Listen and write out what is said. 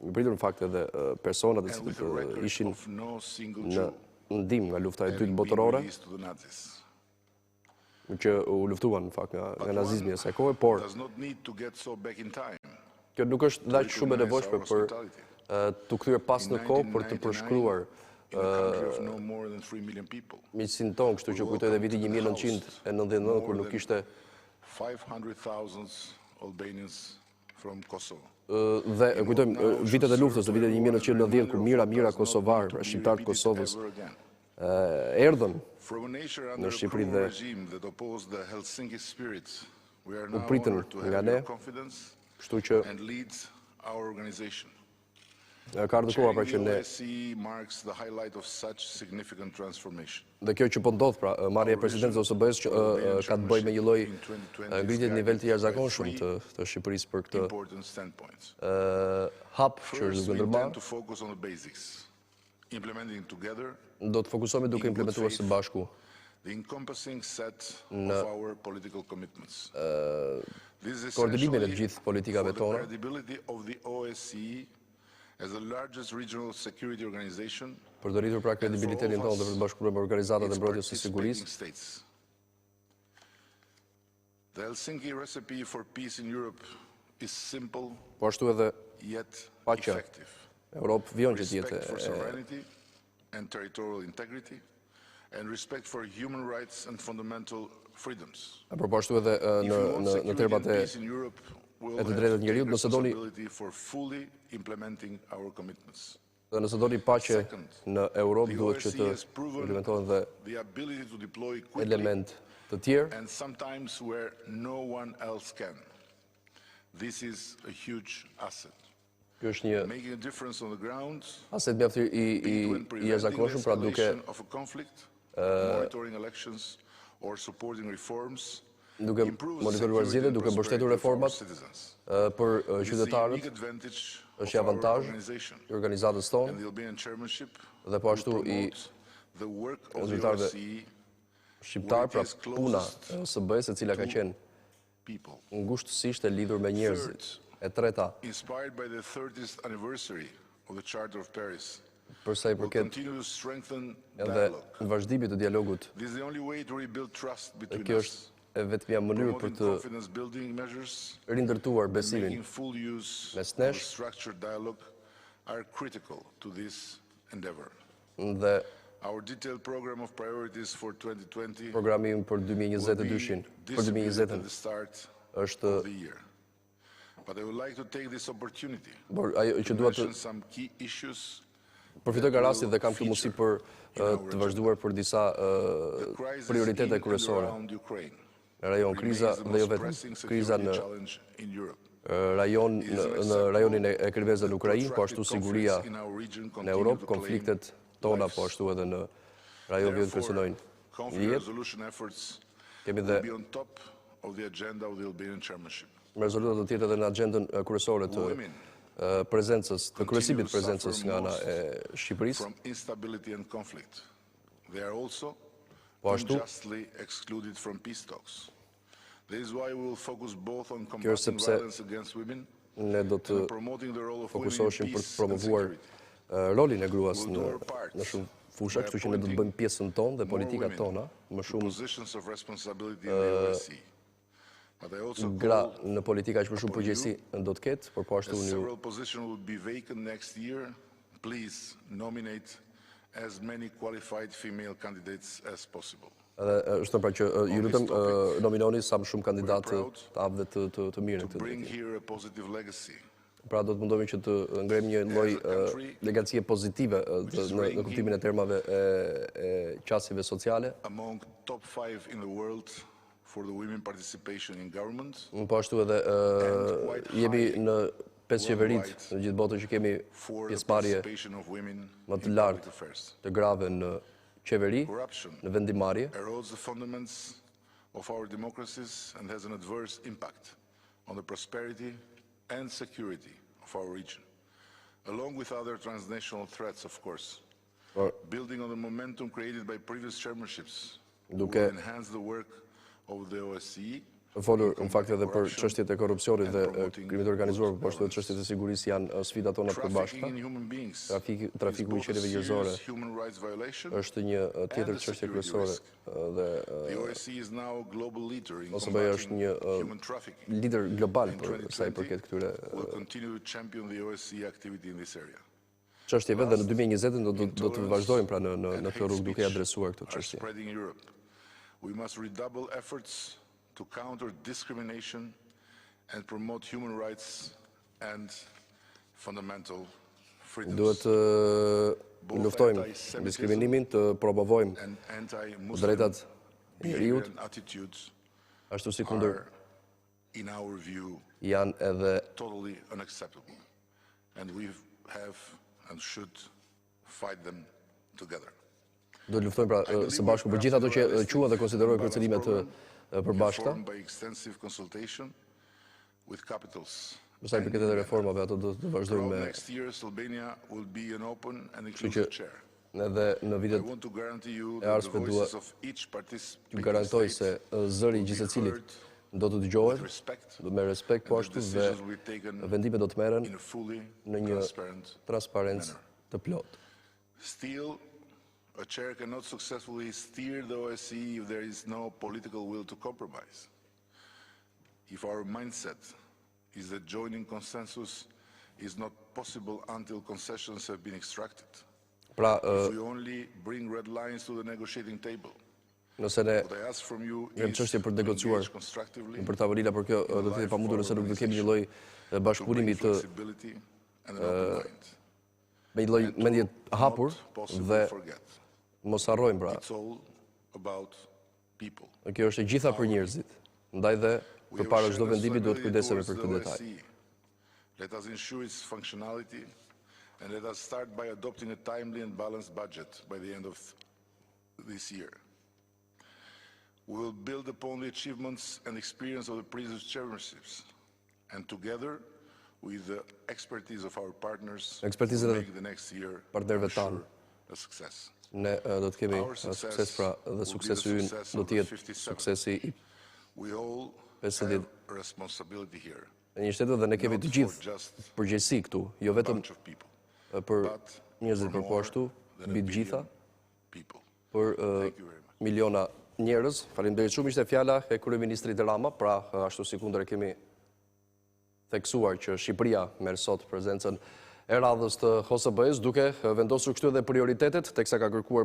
Mi pritur në fakt edhe persona të cilët ishin në ndihmë nga lufta e dytë botërore, që u luftuan në fakt nga nazizmi e asaj kohe, por kjo nuk është dash shumë e nevojshme për të kthyer pas në kohë për të përshkruar miqësinë tonë, kështu që kujtoj edhe vitin 1999 kur nuk ishte 500,000 Albanians from Kosovo. Dhe kujtojmë vitet e luftës në vitet 1990 kur mira kosovar, pra shqiptarët Kosovës erdhën në Shqipëri dhe u pritën nga ne, kështu që ka ardhur koha pra që ne dhe kjo që po ndodh pra marrja e presidencës së OSBE-s që ka të bëjë me një lloj ngritje nivel të jashtëzakonshëm të Shqipërisë për këtë hap që është ndërmarrë. Do të fokusohemi duke implementuar së bashku në koordinimin e gjithë politikave tona. Për të rritur pra kredibilitetin tonë dhe për të bashkëpunuar me organizatat e mbrojtjes së sigurisë. Po ashtu edhe paqja Europë vjen që të jetë por po ashtu edhe në termat e të drejtat njeriut, nëse doni paqe në Europë, duhet që të implementohen dhe element të tjerë. Kjo është një aset mjaft i jashtëzakonshëm, pra duke monitoruar zgjedhjet, duke mbështetur reformat për qytetarët, është një avantazh i organizatës tonë dhe po ashtu i zyrtarëve shqiptarë, pra puna e OSBE-s e cila ka qenë ngushtësisht e lidhur me njerëzit. E treta, për sa i përket edhe në vazhdimit të dialogut, dhe kjo është e vetmja mënyrë për të rindërtuar besimin mes nesh dhe programi im për 2022-shin, për 2020-ën është por ajo që dua të përfitoj nga rasti dhe kam këtë mundësi për të vazhduar për disa prioritete kryesore. Në rajon kriza dhe jo vetëm kriza në rajonin e krizave në Ukrainë, po ashtu siguria në Europë, konfliktet tona po ashtu edhe në rajon vjen kërcënojnë jetë. Kemi dhe me rezolutat do tjetë edhe në agendën kryesore të prezencës, të kryesimit prezencës nga ana e Shqipërisë. Po ashtu, kjo është sepse ne do të fokusoheshim për të promovuar rolin e gruas në shumë fusha, kështu që ne do të bëjmë pjesën tonë dhe politikat tona më shumë gra në politika që më shumë përgjegjësi do të ketë, por po ashtu është pra që ju lutem nominoni sa më shumë kandidatë të aftë dhe të mirë në këtë. Pra do të mundohemi që të ngrejmë një lloj legacie pozitive në kuptimin e termave e qasjeve sociale. Po ashtu edhe jemi në 5 qeverit në gjithë botën që kemi pjesëmarrje më të lartë të grave në qeveri, në vendimarrje. And security of our region, along with other transnational threats, of course. Building on the momentum created by previous chairmanships, will enhance the work of the OSCE folur në fakt edhe për çështjet e korrupsionit dhe krimit të organizuar, por ashtu edhe çështjet e sigurisë janë sfidat tona të përbashkëta. Trafiku i qenieve njerëzore është një tjetër çështje kryesore dhe OSBE është një lider global për sa i përket këtyre çështjeve dhe në 2020 do të vazhdojmë pra në këtë rrugë duke adresuar këtë çështje. We must redouble efforts to counter discrimination and promote human rights and fundamental freedoms. Duhet të luftojmë diskriminimin, të promovojmë drejtat e njerëzit, ashtu si kundër janë edhe totally unacceptable. And we have and should fight them together. Do të luftojmë pra së bashku për gjithë ato që quhen dhe konsiderojnë kërcënime të përbashkëta. Për sa i përket edhe reformave, ato do të vazhdojmë me. Kështu që edhe në vitet e ardhshme dua t'ju garantoj se zëri i gjithë secilit do të dëgjohet, me respekt po ashtu dhe vendimet do të merren në një transparencë të plotë. Still, a chair cannot successfully steer the OSCE if there is no political will to compromise. If our mindset is that joining consensus is not possible until concessions have been extracted. If we only bring red lines to the negotiating table. Nëse ne kemi çështje për negociuar për tavolina, por kjo do të jetë pamundur nëse nuk do kemi një lloj bashkëpunimi të me një lloj mendje hapur dhe mos harrojmë pra. Kjo është e gjitha për njerëzit. Ndaj dhe përpara çdo vendimi duhet kujdesemi për këtë detaj. Let us ensure its functionality and let us start by adopting a timely and balanced budget by the end of this year. We will build upon the achievements and experience of the previous chairmanships, and together with the expertise of our partners, we'll make the next year sure a success. Ne do të kemi sukses pra dhe suksesi ynë do të jetë suksesi i 50 një shtetit dhe ne kemi të gjithë përgjegjësi këtu, jo vetëm për njerëzit, por po ashtu mbi të gjitha për miliona njerëz. Faleminderit shumë, ishte fjala e kryeministrit Rama, pra ashtu sikundër kemi theksuar që Shqipëria merr sot prezencën e radhës të OSBE-s, duke vendosur kështu edhe prioritetet, teksa ka kërkuar